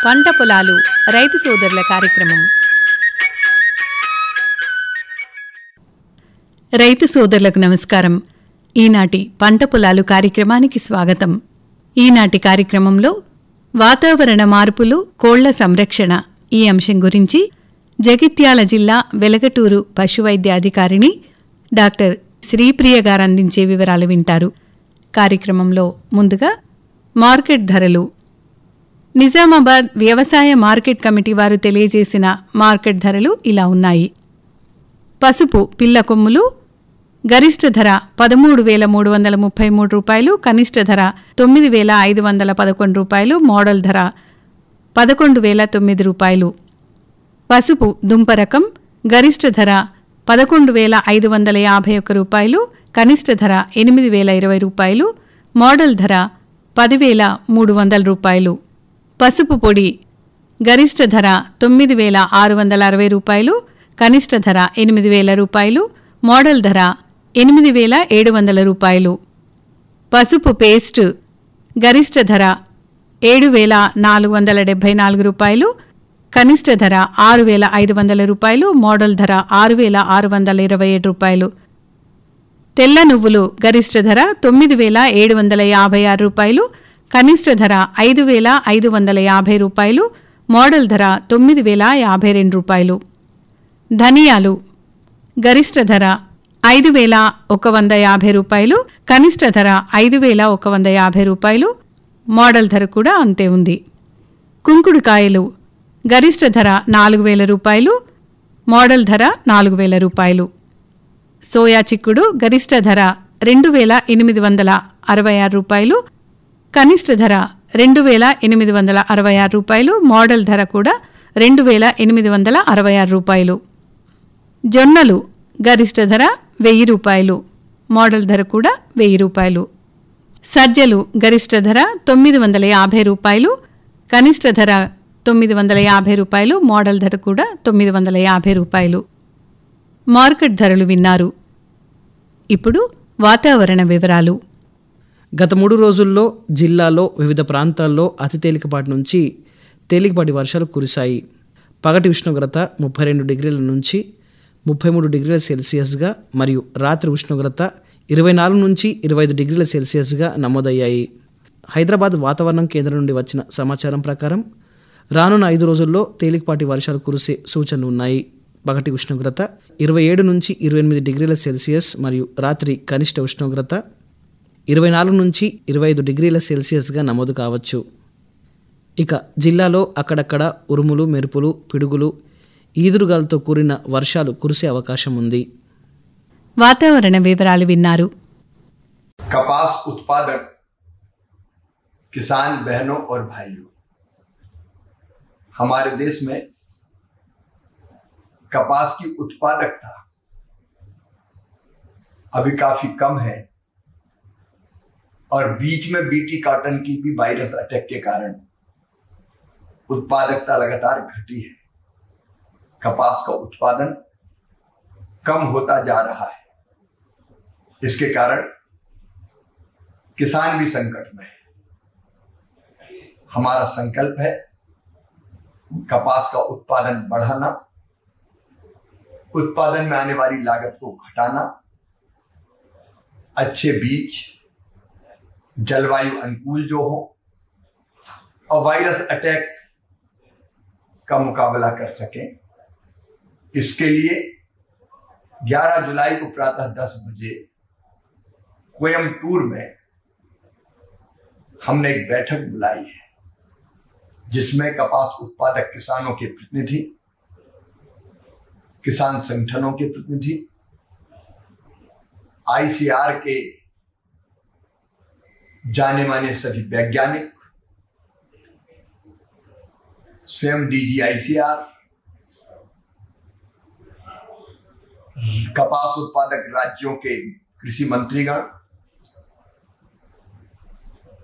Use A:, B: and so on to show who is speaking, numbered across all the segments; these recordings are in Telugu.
A: పంట పొలాలు రైతు సోదరుల కార్యక్రమం. రైతు సోదరులకు నమస్కారం. ఈనాటి పంట పొలాలు కార్యక్రమానికి స్వాగతం. ఈనాటి కార్యక్రమంలో వాతావరణ మార్పులు, కోళ్ల సంరక్షణ ఈ అంశం గురించి జగిత్యాల జిల్లా వెలగటూరు పశువైద్య అధికారిణి డాక్టర్ శ్రీప్రియ గారు అందించే వివరాలు వింటారు. కార్యక్రమంలో ముందుగా మార్కెట్ ధరలు. నిజామాబాద్ వ్యవసాయ మార్కెట్ కమిటీ వారు తెలియజేసిన మార్కెట్ ధరలు ఇలా ఉన్నాయి. పసుపు పిల్ల కొమ్ములు గరిష్ట ధర 13,333 రూపాయలు, కనిష్ట ధర 9,511 రూపాయలు, మోడల్ ధర 11,009 రూపాయలు. పసుపు దుంప రకం గరిష్ట ధర 11,551 రూపాయలు, కనిష్ట ధర 8,020 రూపాయలు, మోడల్ ధర 10,300 రూపాయలు. పసుపు పొడి గరిష్ట ధర 9,660 రూపాయలు, కనిష్ట ధర 8,000 రూపాయలు, మోడల్ ధర 8,700 రూపాయలు. పసుపు పేస్ట్ గరిష్ట ధర 7,474 రూపాయలు, కనిష్ట ధర 6,500 రూపాయలు, మోడల్ ధర 6,627 రూపాయలు. తెల్ల నువ్వులు గరిష్ట ధర 9,756 రూపాయలు, కనిష్ట ధర 5,550 రూపాయలు, మోడల్ ధర 9,052 రూపాయలు. ధనియాలు గరిష్ట ధర 5,150 రూపాయలు, కనిష్ట ధర 5,150 రూపాయలు, మోడల్ ధర కూడా అంతే ఉంది. కుంకుడుకాయలు గరిష్ట ధర 4,000 రూపాయలు, మోడల్ ధర 4,000 రూపాయలు. సోయా చిక్కుడు గరిష్ట ధర 2,866 రూపాయలు, కనిష్ట ధర 2,866 రూపాయలు, మోడల్ ధర కూడా 2,866 రూపాయలు. జొన్నలు గరిష్ట ధర 1,000 రూపాయలు, మోడల్ ధర కూడా 1,000 రూపాయలు. సజ్జలు గరిష్ట ధర 950 రూపాయలు, కనిష్ట ధర 950 రూపాయలు, మోడల్ ధర కూడా 950 రూపాయలు. మార్కెట్ ధరలు విన్నారు. ఇప్పుడు వాతావరణ వివరాలు.
B: గత 3 రోజుల్లో జిల్లాలో వివిధ ప్రాంతాల్లో అతి తేలికపాటి నుంచి తేలికపాటి వర్షాలు కురిశాయి. పగటి ఉష్ణోగ్రత 32 డిగ్రీల నుంచి 33 డిగ్రీల సెల్సియస్గా మరియు రాత్రి ఉష్ణోగ్రత 24 నుంచి 25 డిగ్రీల సెల్సియస్గా నమోదయ్యాయి. హైదరాబాద్ వాతావరణం కేంద్రం నుండి వచ్చిన సమాచారం ప్రకారం రానున్న 5 రోజుల్లో తేలికపాటి వర్షాలు కురిసే సూచనలు ఉన్నాయి. పగటి ఉష్ణోగ్రత 27 నుంచి 28 డిగ్రీల సెల్సియస్ మరియు రాత్రి కనిష్ట ఉష్ణోగ్రత 24 నుంచి 25 డిగ్రీల సెల్సియస్గా నమోదు కావచ్చు. ఇక జిల్లాలో అక్కడక్కడ ఉరుములు, మెరుపులు, పిడుగులు, ఈదురుగాలతో కూడిన వర్షాలు కురిసే అవకాశం ఉంది.
A: వాతావరణ వివరాలు విన్నారు.
C: कपास उत्पादक किसान बहनों और भाइयों, हमारे देश में कपास की उत्पादकता अभी काफी कम है और बीच में बीटी कॉटन की भी वायरस अटैक के कारण उत्पादकता लगातार घटी है. कपास का उत्पादन कम होता जा रहा है. इसके कारण किसान भी संकट में है. हमारा संकल्प है कपास का उत्पादन बढ़ाना, उत्पादन में आने वाली लागत को घटाना, अच्छे बीज, जलवायु अनुकूल जो हो और वायरस अटैक का मुकाबला कर सकें. इसके लिए 11 जुलाई को प्रातः 10 बजे कोयम्बटूर में हमने एक बैठक बुलाई है, जिसमें कपास उत्पादक किसानों के प्रतिनिधि, किसान संगठनों के प्रतिनिधि, ICR के जाने माने सभी वैज्ञानिक, स्वयं DG ICR, कपास उत्पादक राज्यों के कृषि मंत्रीगण,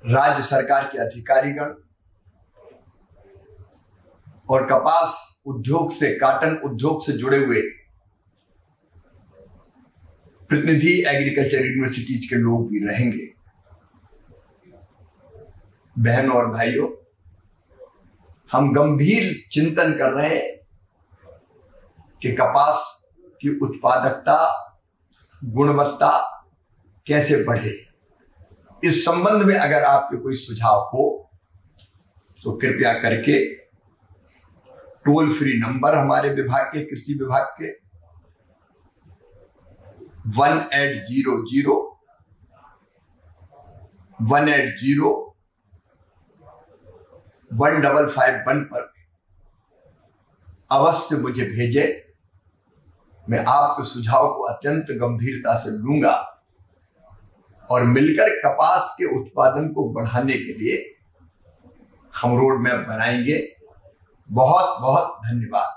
C: राज्य सरकार के अधिकारीगण और कपास उद्योग से, काटन उद्योग से जुड़े हुए प्रतिनिधि एग्रीकल्चर यूनिवर्सिटीज के लोग भी रहेंगे. बहनों और भाइयों, हम गंभीर चिंतन कर रहे हैं कि कपास की उत्पादकता, गुणवत्ता कैसे बढ़े। इस संबंध में अगर आपके कोई सुझाव हो तो कृपया करके टोल फ्री नंबर हमारे विभाग के, कृषि विभाग के 1800 180 1551 पर अवश्य मुझे भेजे। मैं आपके सुझाव को अत्यंत गंभीरता से लूंगा और मिलकर कपास के उत्पादन को बढ़ाने के लिए हम रोड मैप बनाएंगे। बहुत बहुत धन्यवाद।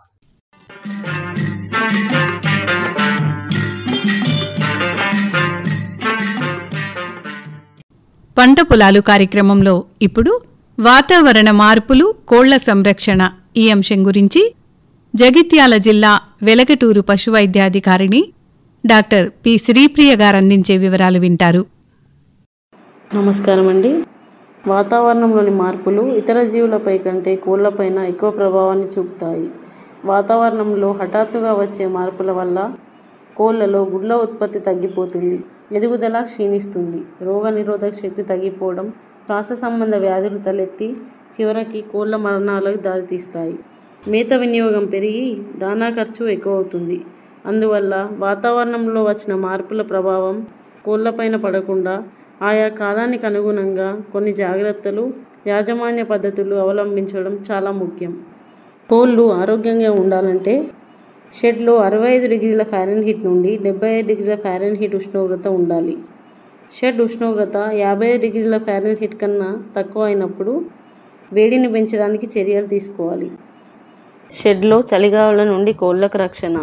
A: పంట పొలాలు కార్యక్రమంలో ఇప్పుడు వాతావరణ మార్పులు, కోళ్ల సంరక్షణ ఈ అంశం గురించి జగిత్యాల జిల్లా వెలగటూరు పశువైద్యాధికారిణి డాక్టర్ పి శ్రీప్రియ గారు అందించే వివరాలు వింటారు.
D: నమస్కారం అండి. వాతావరణంలోని మార్పులు ఇతర జీవులపై కంటే కోళ్లపైన ఎక్కువ ప్రభావాన్ని చూపుతాయి. వాతావరణంలో హఠాత్తుగా వచ్చే మార్పుల వల్ల కోళ్లలో గుడ్ల ఉత్పత్తి తగ్గిపోతుంది, ఎదుగుదల క్షీణిస్తుంది, రోగనిరోధక శక్తి తగ్గిపోవడం, శ్వాస సంబంధ వ్యాధులు తలెత్తి చివరికి కోళ్ల మరణాలకు దారితీస్తాయి. మేత వినియోగం పెరిగి దానా ఖర్చు ఎక్కువ అవుతుంది. అందువల్ల వాతావరణంలో వచ్చిన మార్పుల ప్రభావం కోళ్లపైన పడకుండా ఆయా కాలానికి అనుగుణంగా కొన్ని జాగ్రత్తలు, యాజమాన్య పద్ధతులు అవలంబించడం చాలా ముఖ్యం. కోళ్లు ఆరోగ్యంగా ఉండాలంటే షెడ్లో 65 డిగ్రీల ఫారెన్హీట్ నుండి 75 డిగ్రీల ఫారెన్హీట్ ఉష్ణోగ్రత ఉండాలి. షెడ్ ఉష్ణోగ్రత 55 డిగ్రీల ఫారెన్హీట్ కన్నా తక్కువ అయినప్పుడు వేడిని పెంచడానికి చర్యలు తీసుకోవాలి. షెడ్లో చలిగాలుల నుండి కోళ్లకు రక్షణ.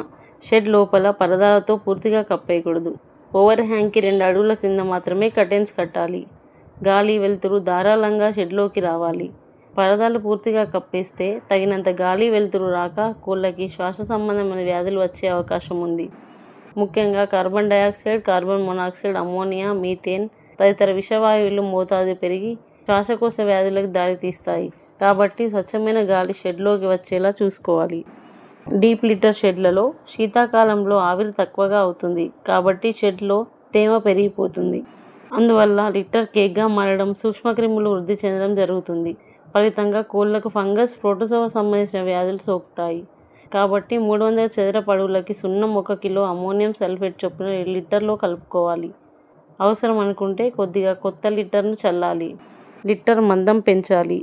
D: షెడ్ లోపల పరదాలతో పూర్తిగా కప్పేయకూడదు. ఓవర్ హ్యాంగ్కి 2 అడుగుల కింద మాత్రమే కర్టెన్స్ కట్టాలి. గాలి, వెలుతురు ధారాళంగా షెడ్లోకి రావాలి. పరదాలు పూర్తిగా కప్పేస్తే తగినంత గాలి, వెలుతురు రాక కోళ్ళకి శ్వాస సంబంధమైన వ్యాధులు వచ్చే అవకాశం ఉంది. ముఖ్యంగా carbon dioxide, carbon monoxide, ammonia, methane తదితర విషవాయువులు మోతాదు పెరిగి శ్వాసకోశ వ్యాధులకు దారితీస్తాయి. కాబట్టి స్వచ్ఛమైన గాలి షెడ్లోకి వచ్చేలా చూసుకోవాలి. డీప్ లిటర్ షెడ్లలో శీతాకాలంలో ఆవిరి తక్కువగా అవుతుంది కాబట్టి షెడ్లో తేమ పెరిగిపోతుంది. అందువల్ల లిటర్ కేక్గా మారడం, సూక్ష్మక్రిములు వృద్ధి చెందడం జరుగుతుంది. ఫలితంగా కోళ్లకు ఫంగస్, ప్రోటోజోవా సంబంధించిన వ్యాధులు సోకుతాయి. కాబట్టి 300 చదరపు అడుగులకి సున్నం 1 కిలో అమ్మోనియం సల్ఫేట్ చొప్పున 2 లీటర్లో కలుపుకోవాలి. అవసరం అనుకుంటే కొద్దిగా కొత్త లిటర్ను చల్లాలి. లిటర్ మందం పెంచాలి.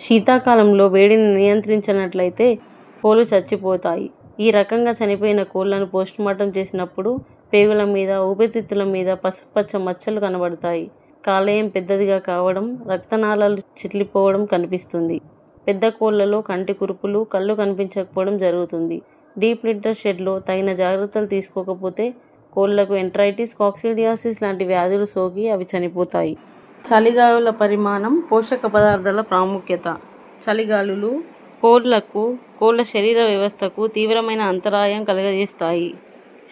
D: శీతాకాలంలో వేడిని నియంత్రించినట్లయితే కోళ్లు చచ్చిపోతాయి. ఈ రకంగా చనిపోయిన కోళ్లను పోస్టుమార్టం చేసినప్పుడు పేగుల మీద, ఊపిరితిత్తుల మీద పసుపచ్చ మచ్చలు కనబడతాయి. కాలేయం పెద్దదిగా కావడం, రక్తనాళాలు చిట్లిపోవడం కనిపిస్తుంది. పెద్ద కోళ్లలో కంటి కురుపులు, కళ్ళు కనిపించకపోవడం జరుగుతుంది. డీప్ లిటర్ షెడ్లో తగిన జాగ్రత్తలు తీసుకోకపోతే కోళ్లకు ఎంట్రైటిస్, కాక్సిడియాసిస్ లాంటి వ్యాధులు సోకి అవి చనిపోతాయి. చలిగాలుల పరిమాణం, పోషక పదార్థాల ప్రాముఖ్యత. చలిగాలులు కోళ్ల శరీర వ్యవస్థకు తీవ్రమైన అంతరాయం కలుగజేస్తాయి.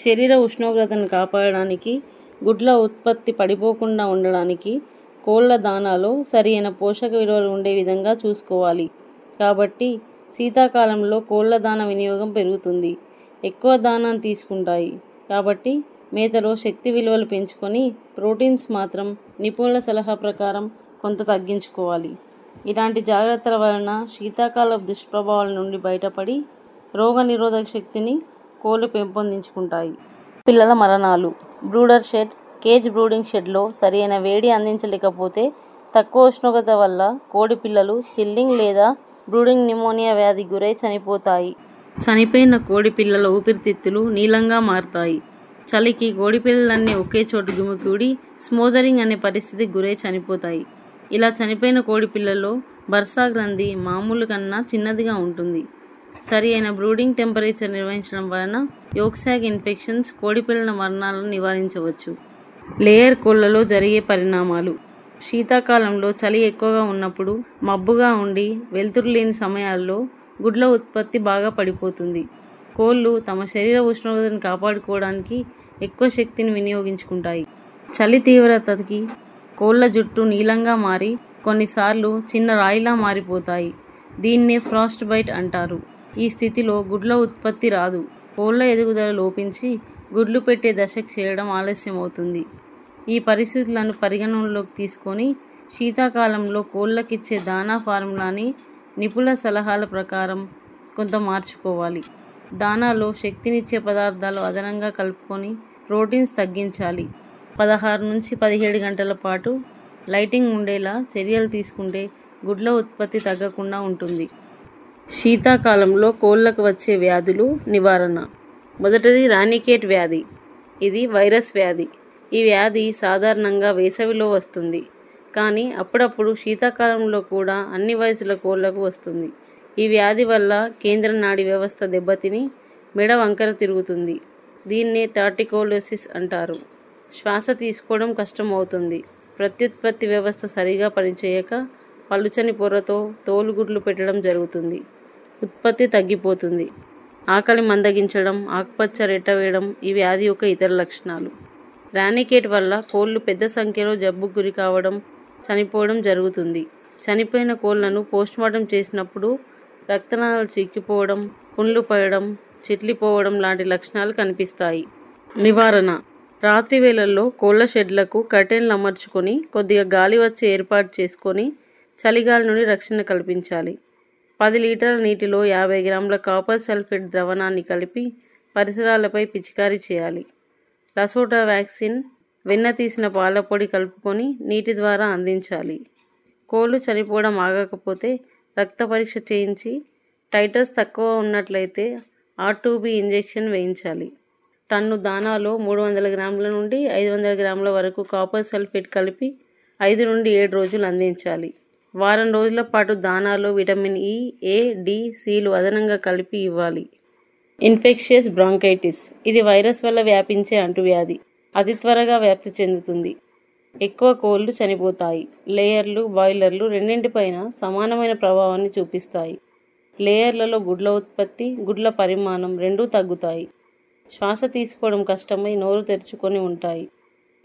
D: శరీర ఉష్ణోగ్రతను కాపాడడానికి, గుడ్ల ఉత్పత్తి పడిపోకుండా ఉండడానికి కోళ్ల దానాలో సరైన పోషక విలువలు ఉండే విధంగా చూసుకోవాలి. కాబట్టి శీతాకాలంలో కోళ్ల దాన వినియోగం పెరుగుతుంది. ఎక్కువ దానాన్ని తీసుకుంటాయి. కాబట్టి మేతలో శక్తి విలువలు పెంచుకొని ప్రోటీన్స్ మాత్రం నిపుణుల సలహా ప్రకారం కొంత తగ్గించుకోవాలి. ఇలాంటి జాగ్రత్తల వలన శీతాకాల దుష్ప్రభావాల నుండి బయటపడి రోగనిరోధక శక్తిని కోళ్లు పెంపొందించుకుంటాయి. పిల్లల మరణాలు. బ్రూడర్ షెడ్, కేజ్ బ్రూడింగ్ షెడ్లో సరైన వేడి అందించలేకపోతే తక్కువ ఉష్ణోగ్రత వల్ల కోడి పిల్లలు చిల్లింగ్ లేదా బ్రూడింగ్ న్యూమోనియా వ్యాధికి గురై చనిపోతాయి. చనిపోయిన కోడి పిల్లల ఊపిరితిత్తులు నీలంగా మారుతాయి. చలికి కోడి పిల్లలన్నీ ఒకే చోటు గుమికూడి స్మోదరింగ్ అనే పరిస్థితికి గురై చనిపోతాయి. ఇలా చనిపోయిన కోడి పిల్లల్లో బర్సా గ్రంథి మామూలు కన్నా చిన్నదిగా ఉంటుంది. సరి అయిన బ్రూడింగ్ టెంపరేచర్ నిర్వహించడం వలన యోక్సాక్ ఇన్ఫెక్షన్స్, కోడి పిల్లల మరణాలను నివారించవచ్చు. లేయర్ కోళ్లలో జరిగే పరిణామాలు. శీతాకాలంలో చలి ఎక్కువగా ఉన్నప్పుడు, మబ్బుగా ఉండి వెలుతురు లేని సమయాల్లో గుడ్ల ఉత్పత్తి బాగా పడిపోతుంది. కోళ్లు తమ శరీర ఉష్ణోగ్రతను కాపాడుకోవడానికి ఎక్కువ శక్తిని వినియోగించుకుంటాయి. చలి తీవ్రతకి కోళ్ల జుట్టు నీలంగా మారి కొన్నిసార్లు చిన్న రాయిలా మారిపోతాయి. దీన్నే ఫ్రాస్ట్ బైట్ అంటారు. ఈ స్థితిలో గుడ్ల ఉత్పత్తి రాదు. కోళ్ల ఎదుగుదల లోపించి గుడ్లు పెట్టే దశకు చేరడం ఆలస్యమవుతుంది. ఈ పరిస్థితులను పరిగణనలోకి తీసుకొని శీతాకాలంలో కోళ్లకిచ్చే దానా ఫార్ములాని నిపుణుల సలహాల ప్రకారం కొంత మార్చుకోవాలి. దానాలో శక్తినిచ్చే పదార్థాలు అదనంగా కలుపుకొని ప్రోటీన్స్ తగ్గించాలి. 16 నుంచి 17 గంటల పాటు లైటింగ్ ఉండేలా చర్యలు తీసుకుంటే గుడ్ల ఉత్పత్తి తగ్గకుండా ఉంటుంది. శీతాకాలంలో కోళ్లకు వచ్చే వ్యాధులు నివారణ. మొదటిది రానికేట్ వ్యాధి. ఇది వైరస్ వ్యాధి. ఈ వ్యాధి సాధారణంగా వేసవిలో వస్తుంది, కానీ అప్పుడప్పుడు శీతాకాలంలో కూడా అన్ని వయసుల కోళ్లకు వస్తుంది. ఈ వ్యాధి వల్ల కేంద్ర నాడీ వ్యవస్థ దెబ్బతిని మెడ వంకర తిరుగుతుంది. దీన్నే టార్టికోలోసిస్ అంటారు. శ్వాస తీసుకోవడం కష్టమవుతుంది. ప్రత్యుత్పత్తి వ్యవస్థ సరిగా పనిచేయక పలుచని పొరతో తోలుగుడ్లు పెట్టడం జరుగుతుంది. ఉత్పత్తి తగ్గిపోతుంది. ఆకలి మందగించడం, ఆకుపచ్చ రెట్ట వేయడం ఈ వ్యాధి యొక్క ఇతర లక్షణాలు. రానికేట్ వల్ల కోళ్లు పెద్ద సంఖ్యలో జబ్బుకు గురి కావడం, చనిపోవడం జరుగుతుంది. చనిపోయిన కోళ్లను పోస్ట్మార్టం చేసినప్పుడు రక్తనాళాలు చిక్కిపోవడం, పుండ్లు పడడం, చిట్లిపోవడం లాంటి లక్షణాలు కనిపిస్తాయి. నివారణ. రాత్రి వేళల్లో కోళ్ల షెడ్లకు కర్టెన్లు అమర్చుకొని కొద్దిగా గాలి వచ్చే ఏర్పాటు చేసుకొని చలిగాలి నుండి రక్షణ కల్పించాలి. 10 లీటర్ల నీటిలో 50 గ్రాముల కాపర్ సల్ఫేట్ ద్రవణాన్ని కలిపి పరిసరాలపై పిచికారీ చేయాలి. లసోటా వ్యాక్సిన్, వెన్న తీసిన పాల పొడి కలుపుకొని నీటి ద్వారా అందించాలి. కోళ్లు చనిపోవడం ఆగకపోతే రక్త పరీక్ష చేయించి టైటర్స్ తక్కువ ఉన్నట్లయితే R2B ఇంజెక్షన్ వేయించాలి. టన్ను దానాలో 300 గ్రాముల నుండి 500 గ్రాముల వరకు కాపర్ సల్ఫేట్ కలిపి 5 నుండి 7 రోజులు అందించాలి. వారం రోజుల పాటు దానాలో విటమిన్ E, A, D, Cలు అదనంగా కలిపి ఇవ్వాలి. Infectious bronchitis. ఇది వైరస్ వల్ల వ్యాపించే అంటువ్యాధి. అతి త్వరగా వ్యాప్తి చెందుతుంది. ఎక్కువ కోళ్లు చనిపోతాయి. లేయర్లు, బాయిలర్లు రెండింటిపైన సమానమైన ప్రభావాన్ని చూపిస్తాయి. లేయర్లలో గుడ్ల ఉత్పత్తి, గుడ్ల పరిమాణం రెండూ తగ్గుతాయి. శ్వాస తీసుకోవడం కష్టమై నోరు తెరుచుకొని ఉంటాయి.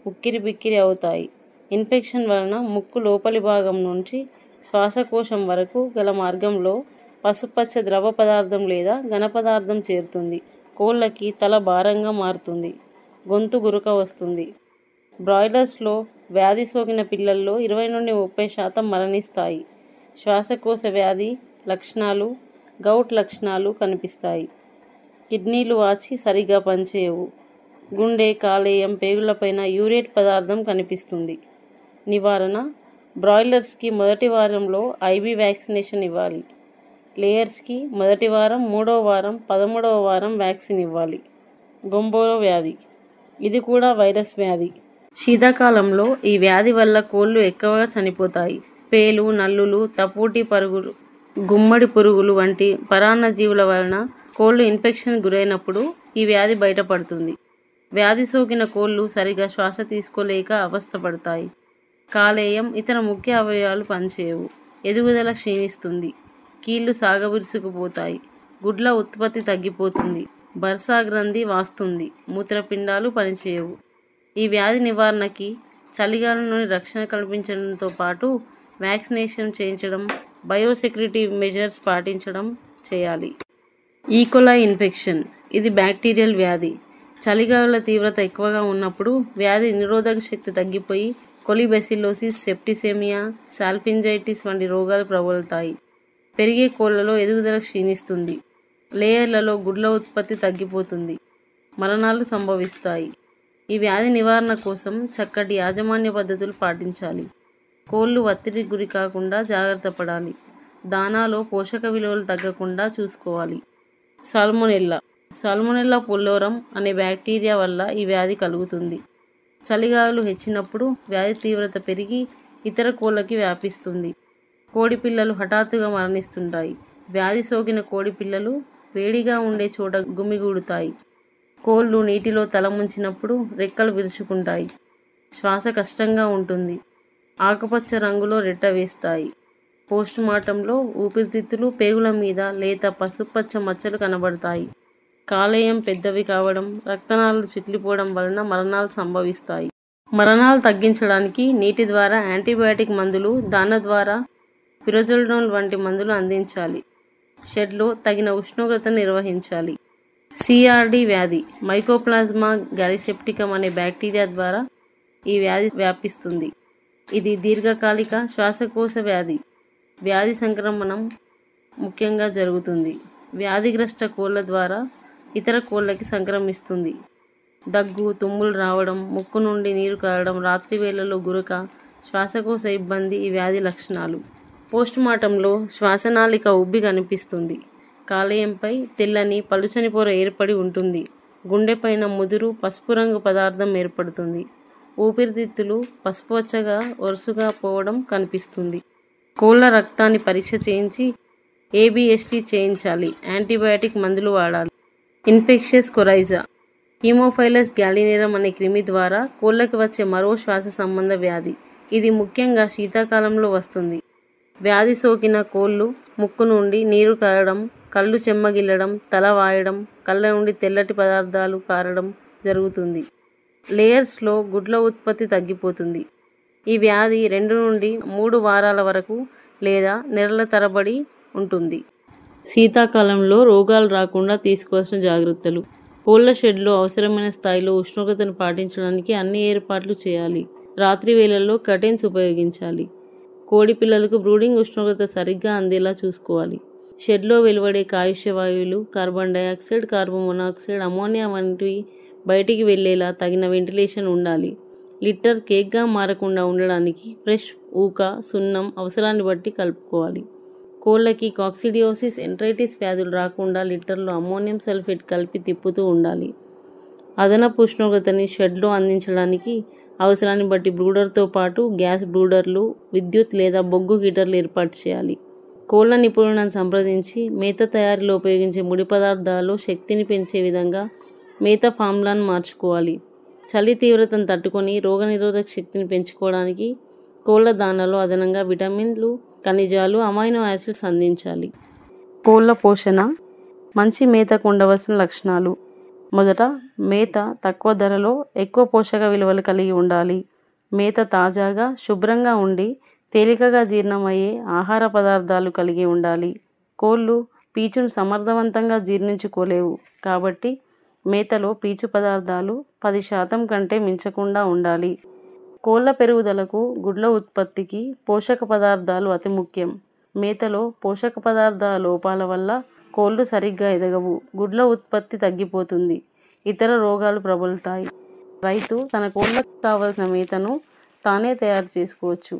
D: ఉక్కిరి బిక్కిరి అవుతాయి. ఇన్ఫెక్షన్ వలన ముక్కు లోపలి భాగం నుంచి శ్వాసకోశం వరకు గల మార్గంలో పసుపచ్చ ద్రవ పదార్థం లేదా ఘన పదార్థం చేరుతుంది. కోళ్ళకి తల భారంగా మారుతుంది. గొంతు గురక వస్తుంది. బ్రాయిలర్స్లో వ్యాధి సోకిన పిల్లల్లో 20 నుండి 30% మరణిస్తాయి. శ్వాసకోశ వ్యాధి లక్షణాలు, గౌట్ లక్షణాలు కనిపిస్తాయి. కిడ్నీలు వాచి సరిగా పనిచేయవు. గుండె, కాలేయం, పేగులపైన యూరేట్ పదార్థం కనిపిస్తుంది. నివారణ. బ్రాయిలర్స్కి మొదటి వారంలో IB వ్యాక్సినేషన్ ఇవ్వాలి. లేయర్స్కి మొదటి వారం, 3వ వారం, 13వ వారం వ్యాక్సిన్ ఇవ్వాలి. గొంబోరో వ్యాధి. ఇది కూడా వైరస్ వ్యాధి. శీతాకాలంలో ఈ వ్యాధి వల్ల కోళ్లు ఎక్కువగా చనిపోతాయి. పేలు, నల్లులు, తపోటి పరుగులు, గుమ్మడి పురుగులు వంటి పరాన్న జీవుల వలన కోళ్లు ఇన్ఫెక్షన్ గురైనప్పుడు ఈ వ్యాధి బయటపడుతుంది. వ్యాధి సోకిన కోళ్లు సరిగా శ్వాస తీసుకోలేక అవస్థపడతాయి. కాలేయం, ఇతర ముఖ్య అవయవాలు పనిచేయవు. ఎదుగుదల క్షీణిస్తుంది. కీళ్లు సాగబురుసుకుపోతాయి. గుడ్ల ఉత్పత్తి తగ్గిపోతుంది. బర్సా గ్రంథి వాస్తుంది. మూత్రపిండాలు పనిచేయవు. ఈ వ్యాధి నివారణకి చలిగాలం నుండి రక్షణ కల్పించడంతో పాటు వ్యాక్సినేషన్ చేయించడం, బయోసెక్యూరిటీ మెజర్స్ పాటించడం చేయాలి. E. coli infection. ఇది బ్యాక్టీరియల్ వ్యాధి. చలిగాలుల తీవ్రత ఎక్కువగా ఉన్నప్పుడు వ్యాధి నిరోధక శక్తి తగ్గిపోయి కొలిబెసిలోసిస్, సెప్టిసెమియా, సాల్ఫింజైటిస్ వంటి రోగాలు ప్రబలుతాయి. పెరిగే కోళ్లలో ఎదుగుదల క్షీణిస్తుంది. లేయర్లలో గుడ్ల ఉత్పత్తి తగ్గిపోతుంది. మరణాలు సంభవిస్తాయి. ఈ వ్యాధి నివారణ కోసం చక్కటి యాజమాన్య పద్ధతులు పాటించాలి. కోళ్లు ఒత్తిడికి గురి కాకుండా జాగ్రత్త పడాలి. దానాలో పోషక విలువలు తగ్గకుండా చూసుకోవాలి. సాల్మొనెల్లా. సాల్మొనెల్లా పుల్లోరం అనే బ్యాక్టీరియా వల్ల ఈ వ్యాధి కలుగుతుంది. చలిగాలులు హెచ్చినప్పుడు వ్యాధి తీవ్రత పెరిగి ఇతర కోళ్ళకి వ్యాపిస్తుంది. కోడి పిల్లలు హఠాత్తుగా మరణిస్తుంటాయి. వ్యాధి సోకిన కోడి పిల్లలు వేడిగా ఉండే చోట గుమిగూడుతాయి. కోళ్లు నీటిలో తల ముంచినప్పుడు రెక్కలు విరుచుకుంటాయి. శ్వాస కష్టంగా ఉంటుంది. ఆకుపచ్చ రంగులో రెట్ట వేస్తాయి. పోస్టుమార్టంలో ఊపిరితిత్తులు, పేగుల మీద లేత పసుపచ్చ మచ్చలు కనబడతాయి. కాలేయం పెద్దవి కావడం, రక్తనాళాలు చిట్లిపోవడం వలన మరణాలు సంభవిస్తాయి. మరణాలు తగ్గించడానికి నీటి ద్వారా యాంటీబయాటిక్ మందులు, దాన ద్వారా పిరోజోల్డోన్ వంటి మందులు అందించాలి. షెడ్లో తగిన ఉష్ణోగ్రతను నిర్వహించాలి. సిఆర్డి వ్యాధి మైకోప్లాజ్మా గ్యారిసెప్టికమ్ అనే బ్యాక్టీరియా ద్వారా ఈ వ్యాధి వ్యాపిస్తుంది. ఇది దీర్ఘకాలిక శ్వాసకోశ వ్యాధి. వ్యాధి సంక్రమణం ముఖ్యంగా జరుగుతుంది. వ్యాధిగ్రస్త కోళ్ళ ద్వారా ఇతర కోళ్ళకి సంక్రమిస్తుంది. దగ్గు, తుమ్ములు రావడం, ముక్కు నుండి నీరు కారడం, రాత్రి వేళల్లో గురక, శ్వాసకోశ ఇబ్బంది ఈ వ్యాధి లక్షణాలు. పోస్టుమార్టంలో శ్వాసనాళిక ఉబ్బి కనిపిస్తుంది. కాలేయంపై తెల్లని పలుచని పొర ఏర్పడి ఉంటుంది. గుండెపైన ముదురు పసుపు రంగు పదార్థం ఏర్పడుతుంది. ఊపిరితిత్తులు పసుపుపచ్చగా ఒరుసుగా పోవడం కనిపిస్తుంది. కోళ్ళ రక్తాన్ని పరీక్ష చేయించి ఏబిఎస్టి చేయించాలి. యాంటీబయాటిక్ మందులు వాడాలి. ఇన్ఫెక్షియస్ కొరైజా హీమోఫైలస్ గ్యాలినేరం అనే క్రిమి ద్వారా కోళ్ళకి వచ్చే మరో శ్వాస సంబంధ వ్యాధి. ఇది ముఖ్యంగా శీతాకాలంలో వస్తుంది. వ్యాధి సోకిన కోళ్ళు ముక్కు నుండి నీరు కారడం, కళ్ళు చెమ్మగిల్లడం, తల వాయడం, కళ్ళ నుండి తెల్లటి పదార్థాలు కారడం జరుగుతుంది. లేయర్స్లో గుడ్ల ఉత్పత్తి తగ్గిపోతుంది. ఈ వ్యాధి 2 నుండి 3 వారాల వరకు లేదా నెలల తరబడి ఉంటుంది. శీతాకాలంలో రోగాలు రాకుండా తీసుకోవాల్సిన జాగ్రత్తలు. కోళ్ళ షెడ్లో అవసరమైన స్థాయిలో ఉష్ణోగ్రతను పాటించడానికి అన్ని ఏర్పాట్లు చేయాలి. రాత్రి వేళల్లో కర్టెన్స్ ఉపయోగించాలి. కోడి పిల్లలకు బ్రూడింగ్ ఉష్ణోగ్రత సరిగ్గా అందేలా చూసుకోవాలి. షెడ్లో వెలువడే కాలుష్య వాయువులు, carbon dioxide, carbon monoxide, ammonia వంటివి బయటికి వెళ్ళేలా తగిన వెంటిలేషన్ ఉండాలి. లిట్టర్ కేక్గా మారకుండా ఉండడానికి ఫ్రెష్ ఊక, సున్నం అవసరాన్ని బట్టి కలుపుకోవాలి. కోళ్ళకి కాక్సిడియోసిస్, ఎంట్రైటిస్ వ్యాధులు రాకుండా లిటర్లో అమ్మోనియం సల్ఫేట్ కలిపి తిప్పుతూ ఉండాలి. అదనపు ఉష్ణోగ్రతని షెడ్లో అందించడానికి అవసరాన్ని బట్టి బ్రూడర్తో పాటు గ్యాస్ బ్రూడర్లు, విద్యుత్ లేదా బొగ్గు హీటర్లు ఏర్పాటు చేయాలి. కోళ్ళ నిపుణులను సంప్రదించి మేత తయారీలో ఉపయోగించే ముడి పదార్థాలు శక్తిని పెంచే విధంగా మేత ఫార్ములాను మార్చుకోవాలి. చలి తీవ్రతను తట్టుకొని రోగనిరోధక శక్తిని పెంచుకోవడానికి కోళ్ళ దానాలో అదనంగా విటమిన్లు, ఖనిజాలు, అమైనో యాసిడ్స్ అందించాలి. కోళ్ళ పోషణ. మంచి మేతకు ఉండవలసిన లక్షణాలు. మొదట, మేత తక్కువ ధరలో ఎక్కువ పోషక విలువలు కలిగి ఉండాలి. మేత తాజాగా, శుభ్రంగా ఉండి తేలికగా జీర్ణమయ్యే ఆహార పదార్థాలు కలిగి ఉండాలి. కోళ్ళు పీచును సమర్థవంతంగా జీర్ణించుకోలేవు కాబట్టి మేతలో పీచు పదార్థాలు 10% కంటే మించకుండా ఉండాలి. కోళ్ళ పెరుగుదలకు, గుడ్ల ఉత్పత్తికి పోషక పదార్థాలు అతి ముఖ్యం. మేతలో పోషక పదార్థాల లోపాల వల్ల కోళ్ళు సరిగ్గా ఎదగవు, గుడ్ల ఉత్పత్తి తగ్గిపోతుంది, ఇతర రోగాలు ప్రబలుతాయి. రైతు తన కోళ్ళకు కావలసిన మేతను తానే తయారు చేసుకోవచ్చు.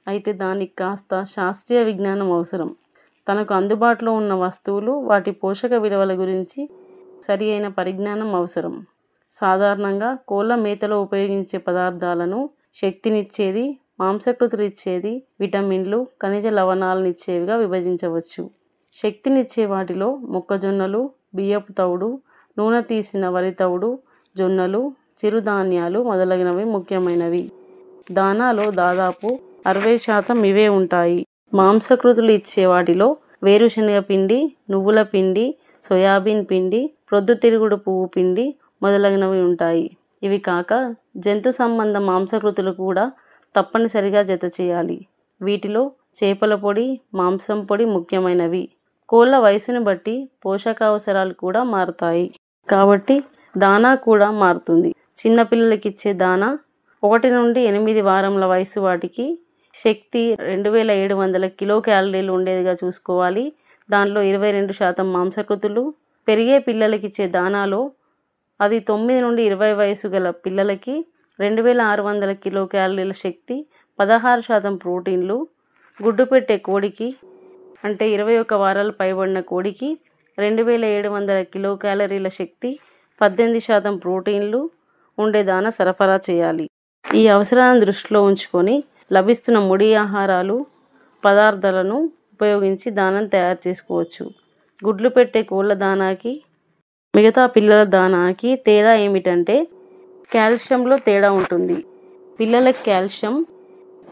D: అయితే దానికి కాస్త శాస్త్రీయ విజ్ఞానం అవసరం. తనకు అందుబాటులో ఉన్న వస్తువులు, వాటి పోషక విలువల గురించి సరి అయిన పరిజ్ఞానం అవసరం. సాధారణంగా కోళ్ళ మేతలో ఉపయోగించే పదార్థాలను శక్తినిచ్చేది, మాంసకృతులిచ్చేది, విటమిన్లు, ఖనిజ లవణాలనిచ్చేవిగా విభజించవచ్చు. శక్తినిచ్చే వాటిలో మొక్కజొన్నలు, బియ్యపు తవుడు, నూనె తీసిన వరి తవుడు, జొన్నలు, చిరుధాన్యాలు మొదలగునవి ముఖ్యమైనవి. దానాలో దాదాపు 60% ఇవే ఉంటాయి. మాంసకృతులు ఇచ్చే వాటిలో వేరుశనగ పిండి, నువ్వుల పిండి, సోయాబీన్ పిండి, ప్రొద్దుతిరుగుడు పువ్వు పిండి మొదలగునవి ఉంటాయి. ఇవి కాక జంతు సంబంధ మాంసకృతులు కూడా తప్పనిసరిగా జత చేయాలి. వీటిలో చేపల పొడి, మాంసం పొడి ముఖ్యమైనవి. కోళ్ళ వయసును బట్టి పోషకావసరాలు కూడా మారతాయి కాబట్టి దానా కూడా మారుతుంది. చిన్నపిల్లలకి ఇచ్చే దానా 1 నుండి 8 వారముల వయసు వాటికి శక్తి 2700 కిలోకాలరీలు ఉండేదిగా చూసుకోవాలి. దానిలో 22% మాంసకృతులు. పెరిగే పిల్లలకి ఇచ్చే దానాలో అది 9 నుండి 20 వయసు గల పిల్లలకి 2600 కిలోకాలరీల శక్తి, 16% ప్రోటీన్లు. గుడ్డు పెట్టే కోడికి అంటే 21 వారాలు పైబడిన కోడికి 2700 కిలోకాలరీల శక్తి, 18% ప్రోటీన్లు ఉండే దాన సరఫరా చేయాలి. ఈ అవసరాలను దృష్టిలో ఉంచుకొని లభిస్తున్న ముడి ఆహారాలు పదార్థాలను ఉపయోగించి దానాన్ని తయారు చేసుకోవచ్చు. గుడ్లు పెట్టే కోళ్ళ దానాకి మిగతా పిల్లల దానాకి తేడా ఏమిటంటే కాల్షియంలో తేడా ఉంటుంది. పిల్లలకు కాల్షియం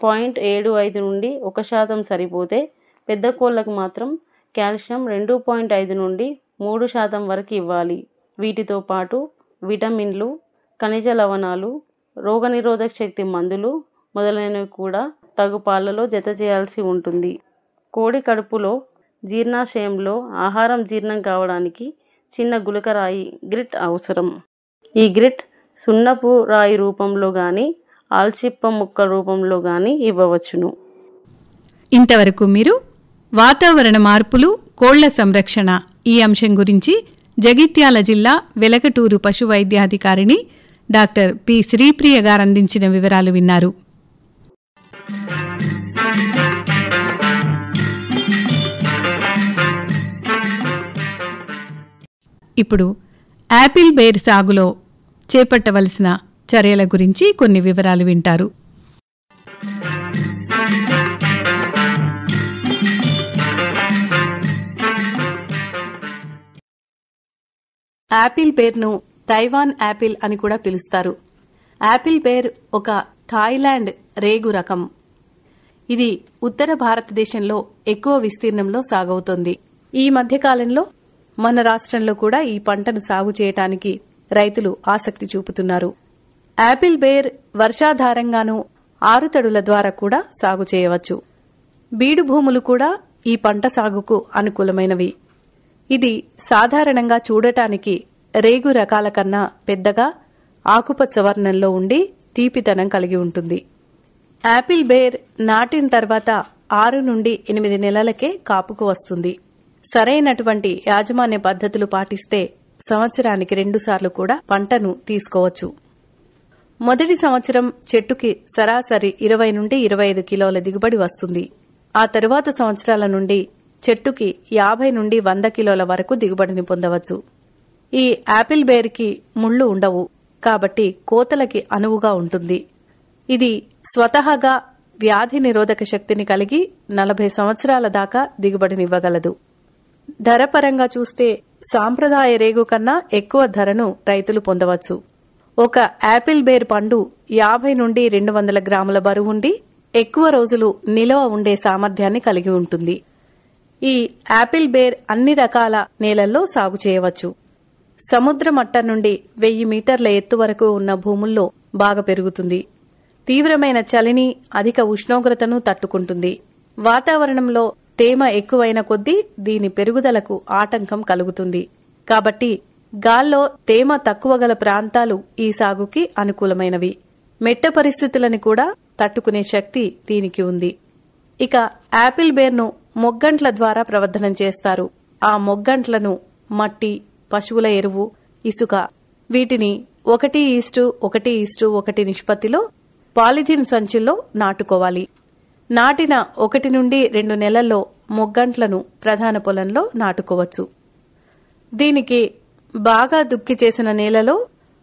D: 0.75 నుండి 1% సరిపోతే పెద్ద కోళ్ళకు మాత్రం కాల్షియం 2.5 నుండి 3% వరకు ఇవ్వాలి. వీటితో పాటు విటమిన్లు, ఖనిజ లవణాలు, రోగనిరోధక శక్తి మందులు మొదలైనవి కూడా తగు పాలలో జత చేయాల్సి ఉంటుంది. కోడి కడుపులో జీర్ణాశయంలో ఆహారం జీర్ణం కావడానికి చిన్న గులకరాయి గ్రిట్ అవసరం. ఈ గ్రిట్ సున్నపు రాయి రూపంలో కానీ ఆల్చిప్ప ముక్క రూపంలో కానీ ఇవ్వవచ్చును.
A: ఇంతవరకు మీరు వాతావరణ మార్పులు, కోళ్ల సంరక్షణ ఈ అంశం గురించి జగిత్యాల జిల్లా వెలకటూరు పశు వైద్యాధికారిణి డాక్టర్ పి. శ్రీప్రియ గారు అందించిన వివరాలు విన్నారు. ఇప్పుడు యాపిల్ బేర్ సాగులో చేపట్టవలసిన చర్యల గురించి కొన్ని వివరాలు వింటారు. యాపిల్ బేర్ను తైవాన్ యాపిల్ అని కూడా పిలుస్తారు. యాపిల్ బేర్ ఒక థాయిలాండ్ రేగు రకం. ఇది ఉత్తర భారతదేశంలో ఎక్కువ విస్తీర్ణంలో సాగవుతోంది. ఈ మధ్యకాలంలో మన రాష్ట్రంలో కూడా ఈ పంటను సాగు చేయటానికి రైతులు ఆసక్తి చూపుతున్నారు. యాపిల్ బేర్ వర్షాధారంగానూ ఆరుతడుల ద్వారా కూడా సాగు చేయవచ్చు. బీడు భూములు కూడా ఈ పంట సాగుకు అనుకూలమైనవి. ఇది సాధారణంగా చూడటానికి రేగు రకాల కన్నా పెద్దగా ఆకుపచ్చ వర్ణంలో ఉండి తీపితనం కలిగి ఉంటుంది. యాపిల్ బేర్ నాటిన తర్వాత 6 నుండి 8 నెలలకే కాపుకు వస్తుంది. సరైనటువంటి యాజమాన్య పద్ధతులు పాటిస్తే సంవత్సరానికి 2 సార్లు కూడా పంటను తీసుకోవచ్చు. మొదటి సంవత్సరం చెట్టుకి సరాసరి 20 నుండి 25 కిలోల దిగుబడి వస్తుంది. ఆ తరువాత సంవత్సరాల నుండి చెట్టుకి 50 నుండి 100 కిలోల వరకు దిగుబడిని పొందవచ్చు. ఈ యాపిల్ బేర్కి ముళ్లు ఉండవు కాబట్టి కోతలకి అనువుగా ఉంటుంది. ఇది స్వతహాగా వ్యాధి నిరోధక శక్తిని కలిగి 40 సంవత్సరాల దాకా దిగుబడినివ్వగలదు. ధరపరంగా చూస్తే సాంప్రదాయ రేగు కన్నా ఎక్కువ ధరను రైతులు పొందవచ్చు. ఒక యాపిల్ బేర్ పండు 50 నుండి 200 గ్రాముల బరువుండి ఎక్కువ రోజులు నిలవ ఉండే సామర్థ్యాన్ని కలిగి ఉంటుంది. ఈ యాపిల్ బేర్ అన్ని రకాల నేలల్లో సాగు చేయవచ్చు. సముద్ర మట్టం నుండి 1000 మీటర్ల ఎత్తు వరకు ఉన్న భూముల్లో బాగా పెరుగుతుంది. తీవ్రమైన చలిని, అధిక ఉష్ణోగ్రతను తట్టుకుంటుంది. వాతావరణంలో తేమ ఎక్కువైన కొద్దీ దీని పెరుగుదలకు ఆటంకం కలుగుతుంది. కాబట్టి గాల్లో తేమ తక్కువ గల ప్రాంతాలు ఈ సాగుకి అనుకూలమైనవి. మెట్ట పరిస్థితులను కూడా తట్టుకునే శక్తి దీనికి ఉంది. ఇక యాపిల్ బేర్ను మొగ్గంట్ల ద్వారా ప్రవర్ధనం చేస్తారు. ఆ మొగ్గంట్లను మట్టి, పశువుల ఎరువు, ఇసుక వీటిని 1:1:1 నిష్పత్తిలో పాలిథిన్ సంచుల్లో నాటుకోవాలి. నాటిన 1 నుండి 2 నెలల్లో మొగ్గంట్లను ప్రధాన పొలంలో నాటుకోవచ్చు. దీనికి బాగా దుక్కి చేసిన నేలలో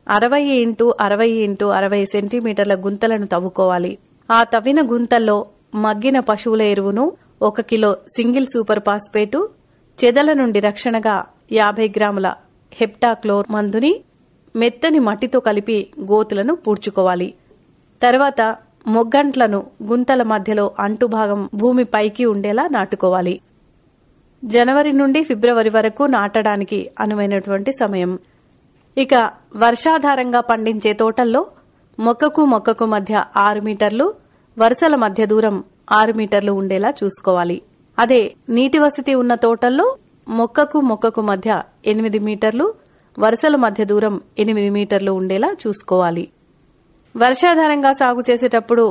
A: 60x60x60 సెంటీమీటర్ల గుంతలను తవ్వుకోవాలి. ఆ తవ్విన గుంతల్లో మగ్గిన పశువుల ఎరువును 1 కిలో సింగిల్ సూపర్ ఫాస్ఫేటు, చెదల నుండి రక్షణగా 50 గ్రాముల హెప్టాక్లోర్ మందుని మెత్తని మట్టితో కలిపి గోతులను పూడ్చుకోవాలి. తర్వాత మొగ్గంట్లను గుంతల మధ్యలో అంటుభాగం భూమి పైకి ఉండేలా నాటుకోవాలి. జనవరి నుండి ఫిబ్రవరి వరకు నాటడానికి అనువైనటువంటి సమయం. ఇక వర్షాధారంగా పండించే తోటల్లో మొక్కకు మొక్కకు మధ్య 6 మీటర్లు, వరుసల మధ్య దూరం 6 మీటర్లు ఉండేలా చూసుకోవాలి. అదే నీటి వసతి ఉన్న తోటల్లో మొక్కకు మొక్కకు మధ్య 8 మీటర్లు, వరుసల మధ్య దూరం 8 మీటర్లు ఉండేలా చూసుకోవాలి. వర్షాధారంగా సాగు చేసేటప్పుడు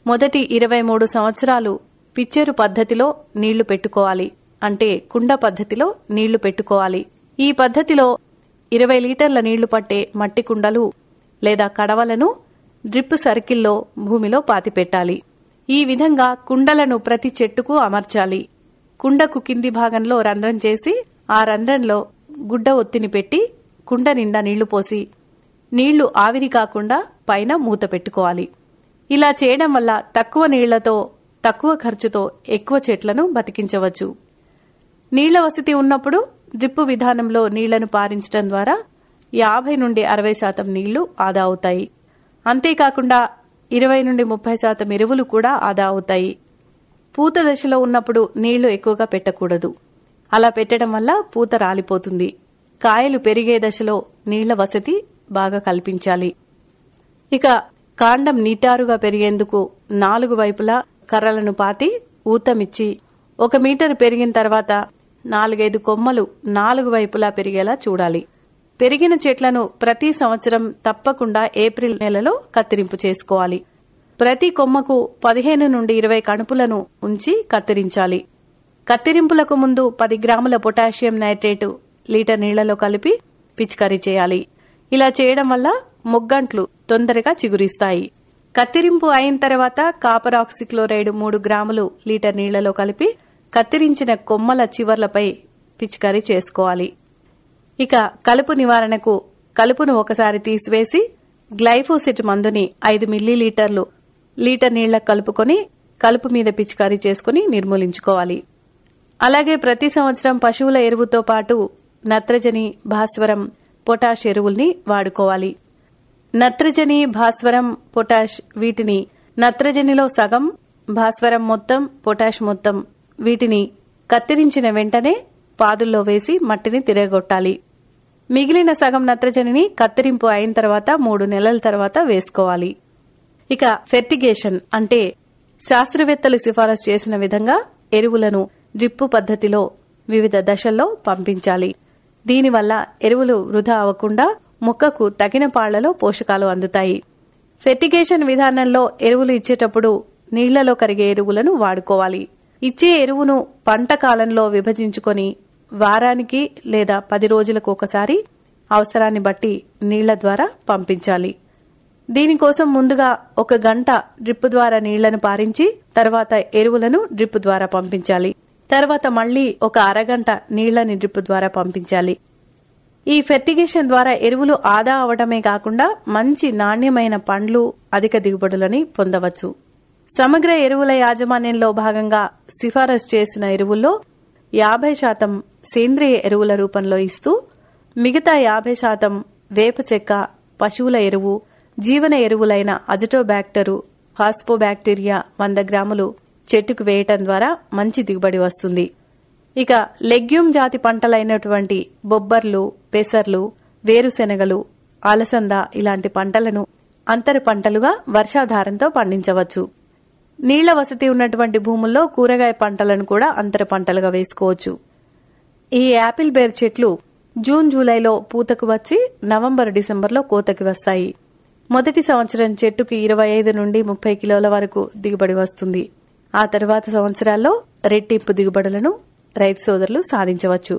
A: మొదటి 23 సంవత్సరాలు పిచ్చెరు పద్ధతిలో నీళ్లు పెట్టుకోవాలి. అంటే కుండ పద్ధతిలో నీళ్లు పెట్టుకోవాలి. ఈ పద్ధతిలో 20 లీటర్ల నీళ్లు పట్టే మట్టి కుండలు లేదా కడవలను డ్రిప్ సర్కిల్లో భూమిలో పాతిపెట్టాలి. ఈ విధంగా కుండలను ప్రతి చెట్టుకు అమర్చాలి. కుండకు కింది భాగంలో రంధ్రం చేసి ఆ రంధ్రంలో గుడ్డ ఒత్తిని పెట్టి కుండ నిండా నీళ్లు పోసి నీళ్లు ఆవిరి కాకుండా పైన మూత పెట్టుకోవాలి. ఇలా చేయడం వల్ల తక్కువ నీళ్లతో, తక్కువ ఖర్చుతో ఎక్కువ చెట్లను బతికించవచ్చు. నీళ్ల వసతి ఉన్నప్పుడు డ్రిప్ విధానంలో నీళ్లను పారించడం ద్వారా 50 నుండి 60% నీళ్లు ఆదా అవుతాయి. అంతేకాకుండా 20 నుండి 30% ఎరువులు కూడా ఆదా అవుతాయి. పూత దశలో ఉన్నప్పుడు నీళ్లు ఎక్కువగా పెట్టకూడదు. అలా పెట్టడం వల్ల పూత రాలిపోతుంది. కాయలు పెరిగే దశలో నీళ్ల వసతి బాగా కల్పించాలి. ఇక కాండం నిటారుగా పెరిగేందుకు 4 వైపులా కర్రలను పాతి ఊతమిచ్చి
D: 1 మీటర్ పెరిగిన తర్వాత 4-5 కొమ్మలు 4 వైపులా పెరిగేలా చూడాలి. పెరిగిన చెట్లను ప్రతి సంవత్సరం తప్పకుండా ఏప్రిల్ నెలలో కత్తిరింపు చేసుకోవాలి. ప్రతి కొమ్మకు 15 నుండి 20 కణుపులను ఉంచి కత్తిరించాలి. కత్తిరింపులకు ముందు 10 గ్రాముల పొటాషియం నైట్రేటు లీటర్ నీళ్లలో కలిపి పిచికారీ చేయాలి. ఇలా చేయడం వల్ల మొగ్గంట్లు తొందరగా చిగురిస్తాయి. కత్తిరింపు అయిన తర్వాత కాపర్ ఆక్సిక్లోరైడ్ 3 గ్రాములు లీటర్ నీళ్లలో కలిపి కత్తిరించిన కొమ్మల చివర్లపై పిచికారీ చేసుకోవాలి. ఇక కలుపు నివారణకు కలుపును ఒకసారి తీసివేసి గ్లైఫోసిట్ మందుని 5 మిల్లీలీటర్లు లీటర్ నీళ్లకు కలుపుకొని కలుపు మీద పిచికారీ చేసుకుని నిర్మూలించుకోవాలి. అలాగే ప్రతి సంవత్సరం పశువుల ఎరువుతో పాటు నత్రజని, భాస్వరం, పొటాష్ ఎరువుల్ని వాడుకోవాలి. నత్రజని, భాస్వరం, పొటాష్ వీటిని నత్రజనిలో సగం, భాస్వరం మొత్తం, పొటాష్ మొత్తం వీటిని కత్తిరించిన వెంటనే పాదుల్లో వేసి మట్టిని తిరగొట్టాలి. మిగిలిన సగం నత్రజనిని కత్తిరింపు అయిన తర్వాత 3 నెలల తర్వాత వేసుకోవాలి. ఇక ఫెర్టిగేషన్ అంటే శాస్త్రవేత్తలు సిఫారసు చేసిన విధంగా ఎరువులను డ్రిప్పు పద్ధతిలో వివిధ దశల్లో పంపించాలి. దీనివల్ల ఎరువులు వృధా అవ్వకుండా మొక్కకు తగిన పాళ్లలో పోషకాలు అందుతాయి. ఫెర్టిగేషన్ విధానంలో ఎరువులు ఇచ్చేటప్పుడు నీళ్లలో కరిగే ఎరువులను వాడుకోవాలి. ఇచ్చే ఎరువును పంట కాలంలో విభజించుకొని వారానికి లేదా 10 రోజులకు ఒకసారి అవసరాన్ని బట్టి నీళ్ల ద్వారా పంపించాలి. దీనికోసం ముందుగా 1 గంట డ్రిప్ ద్వారా నీళ్లను పారించి తర్వాత ఎరువులను డ్రిప్ ద్వారా పంపించాలి. తర్వాత మళ్లీ 1 అరగంట నీళ్లని డ్రిప్ ద్వారా పంపించాలి. ఈ ఫెర్టిగేషన్ ద్వారా ఎరువులు ఆదా అవడమే కాకుండా మంచి నాణ్యమైన పండ్లు, అధిక దిగుబడులని పొందవచ్చు. సమగ్ర ఎరువుల యాజమాన్యంలో భాగంగా సిఫారసు చేసిన ఎరువుల్లో 50% సేంద్రియ ఎరువుల రూపంలో ఇస్తూ మిగతా 50% వేప చెక్క, పశువుల ఎరువు, జీవన ఎరువులైన అజటోబ్యాక్టరు, ఫాస్ఫోబ్యాక్టీరియా 100 గ్రాములు చెట్టుకు వేయటం ద్వారా మంచి దిగుబడి వస్తుంది. ఇక లెగ్యూమ్ జాతి పంటలైనటువంటి బొబ్బర్లు, పెసర్లు, వేరుశెనగలు, అలసంద ఇలాంటి పంటలను అంతర పంటలుగా వర్షాధారంతో పండించవచ్చు. నీళ్ల వసతి ఉన్నటువంటి భూముల్లో కూరగాయ పంటలను కూడా అంతర పంటలుగా వేసుకోవచ్చు. ఈ యాపిల్ బేర్ చెట్లు జూన్, జూలైలో పూతకు వచ్చి నవంబర్, డిసెంబర్లో కోతకి వస్తాయి. మొదటి సంవత్సరం చెట్టుకు 25 నుండి 30 కిలోల వరకు దిగుబడి వస్తుంది. ఆ తర్వాత సంవత్సరాల్లో రెట్టింపు దిగుబడులను రైతు సోదరులు సాధించవచ్చు.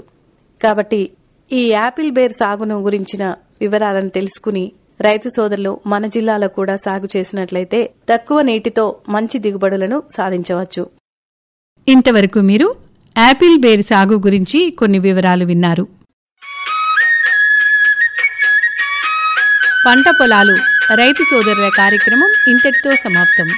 D: కాబట్టి ఈ యాపిల్ బేర్ సాగును గురించిన వివరాలను తెలుసుకుని రైతు సోదరులు మన జిల్లాలో కూడా సాగు చేసినట్లయితే తక్కువ నీటితో మంచి దిగుబడులను సాధించవచ్చు.
A: ఇంతవరకు మీరు యాపిల్ బేర్ సాగు గురించి కొన్ని వివరాలు విన్నారు. పంట పొలాలు రైతు సోదరుల కార్యక్రమం ఇంతటితో సమాప్తం.